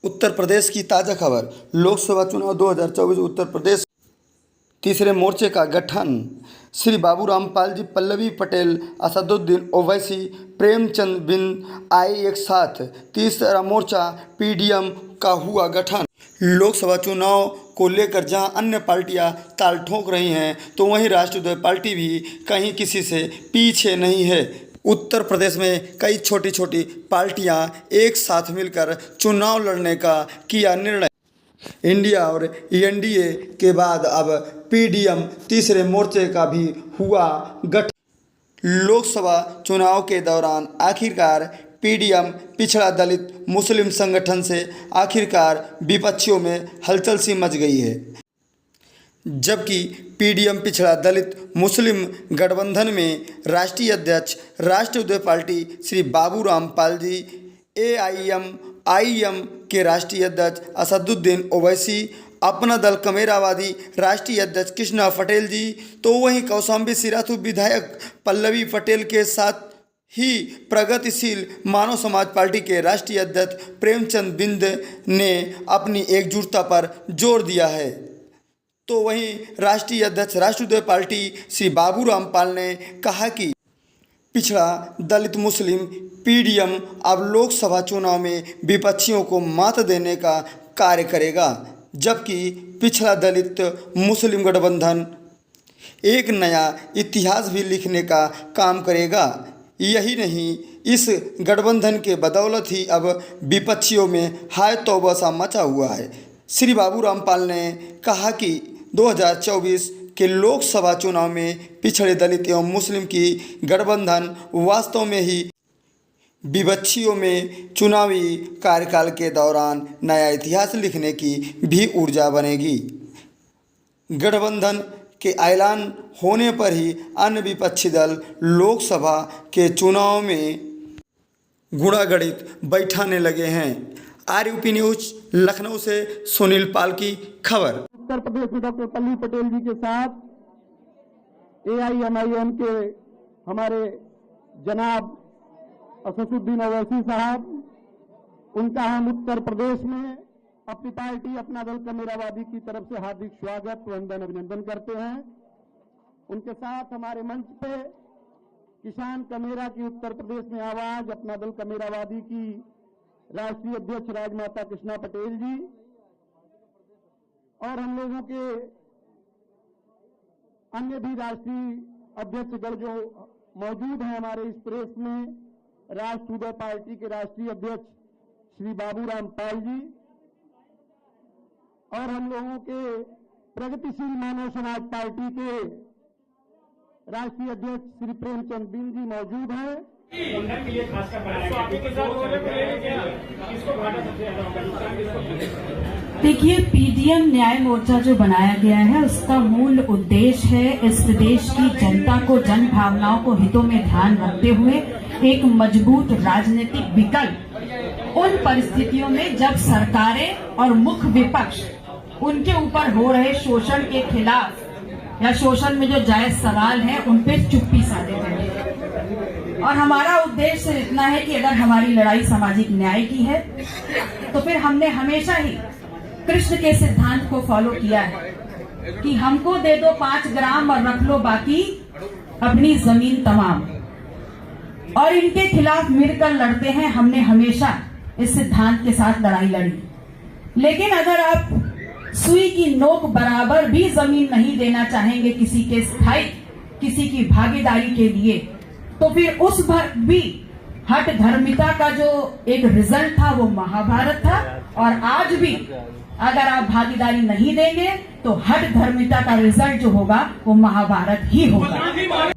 उत्तर प्रदेश की ताज़ा खबर। लोकसभा चुनाव 2024 उत्तर प्रदेश तीसरे मोर्चे का गठन। श्री बाबूराम पाल जी, पल्लवी पटेल, असदुद्दीन ओवैसी, प्रेमचंद बिंद आए एक साथ। तीसरा मोर्चा पीडीएम का हुआ गठन। लोकसभा चुनाव को लेकर जहां अन्य पार्टियां ताल ठोक रही हैं, तो वहीं राष्ट्रीय पार्टी भी कहीं किसी से पीछे नहीं है। उत्तर प्रदेश में कई छोटी छोटी पार्टियां एक साथ मिलकर चुनाव लड़ने का किया निर्णय। इंडिया और एनडीए के बाद अब पीडीएम तीसरे मोर्चे का भी हुआ गठन। लोकसभा चुनाव के दौरान आखिरकार पीडीएम पिछड़ा दलित मुस्लिम संगठन से आखिरकार विपक्षियों में हलचल सी मच गई है। जबकि पीडीएम पिछड़ा दलित मुस्लिम गठबंधन में राष्ट्रीय अध्यक्ष राष्ट्रीय पार्टी श्री बाबूराम पाल जी, एआईएम के राष्ट्रीय अध्यक्ष असदुद्दीन ओवैसी, अपना दल कमेरावादी राष्ट्रीय अध्यक्ष कृष्णा पटेल जी, तो वहीं कौशाम्बी सिराथू विधायक पल्लवी पटेल के साथ ही प्रगतिशील मानव समाज पार्टी के राष्ट्रीय अध्यक्ष प्रेमचंद बिंद ने अपनी एकजुटता पर जोर दिया है। तो वहीं राष्ट्रीय अध्यक्ष राष्ट्रीय पार्टी श्री बाबूराम पाल ने कहा कि पिछड़ा दलित मुस्लिम पीडीएम अब लोकसभा चुनाव में विपक्षियों को मात देने का कार्य करेगा, जबकि पिछड़ा दलित मुस्लिम गठबंधन एक नया इतिहास भी लिखने का काम करेगा। यही नहीं, इस गठबंधन के बदौलत ही अब विपक्षियों में हाय तौबा सा मचा हुआ है। श्री बाबूराम पाल ने कहा कि 2024 के लोकसभा चुनाव में पिछड़े दलित एवं मुस्लिम की गठबंधन वास्तव में ही विपक्षियों में चुनावी कार्यकाल के दौरान नया इतिहास लिखने की भी ऊर्जा बनेगी। गठबंधन के ऐलान होने पर ही अन्य विपक्षी दल लोकसभा के चुनाव में गुणागणित बैठाने लगे हैं। आरयूपी न्यूज लखनऊ से सुनील पाल की खबर। उत्तर प्रदेश में डॉक्टर पल्लवी पटेल जी के साथ एआईएमआईएम के हमारे जनाब असदुद्दीन ओवैसी साहब, उनका हम उत्तर प्रदेश में अपनी पार्टी अपना दल कमेरावादी की तरफ से हार्दिक स्वागत वंदन अभिनंदन करते हैं। उनके साथ हमारे मंच पे किसान कमेरा की उत्तर प्रदेश में आवाज अपना दल कमेरावादी की राष्ट्रीय अध्यक्ष राजमाता कृष्णा पटेल जी, और हम लोगों के अन्य भी राष्ट्रीय अध्यक्षगण जो मौजूद हैं हमारे इस प्रेस में, राष्ट्रीय पार्टी के राष्ट्रीय अध्यक्ष श्री बाबूराम पाल जी, और हम लोगों के प्रगतिशील मानव समाज पार्टी के राष्ट्रीय अध्यक्ष श्री प्रेमचंद बिंद जी मौजूद हैं। देखिए, पीडीएम न्याय मोर्चा जो बनाया गया है, उसका मूल उद्देश्य है इस प्रदेश की जनता को, जन भावनाओं को हितों में ध्यान रखते हुए एक मजबूत राजनीतिक विकल्प उन परिस्थितियों में जब सरकारें और मुख्य विपक्ष उनके ऊपर हो रहे शोषण के खिलाफ या शोषण में जो जायज सवाल हैं उन पर चुप्पी साधे जाए। और हमारा उद्देश्य इतना है कि अगर हमारी लड़ाई सामाजिक न्याय की है, तो फिर हमने हमेशा ही कृष्ण के सिद्धांत को फॉलो किया है कि हमको दे दो 5 ग्राम और रख लो बाकी अपनी जमीन तमाम, और इनके खिलाफ मिलकर लड़ते हैं। हमने हमेशा इस सिद्धांत के साथ लड़ाई लड़ी। लेकिन अगर आप सुई की नोक बराबर भी जमीन नहीं देना चाहेंगे किसी के स्थायी, किसी की भागीदारी के लिए, तो फिर उस पर भी हठ धर्मिता का जो एक रिजल्ट था वो महाभारत था। और आज भी अगर आप भागीदारी नहीं देंगे तो हठ धर्मिता का रिजल्ट जो होगा वो महाभारत ही होगा।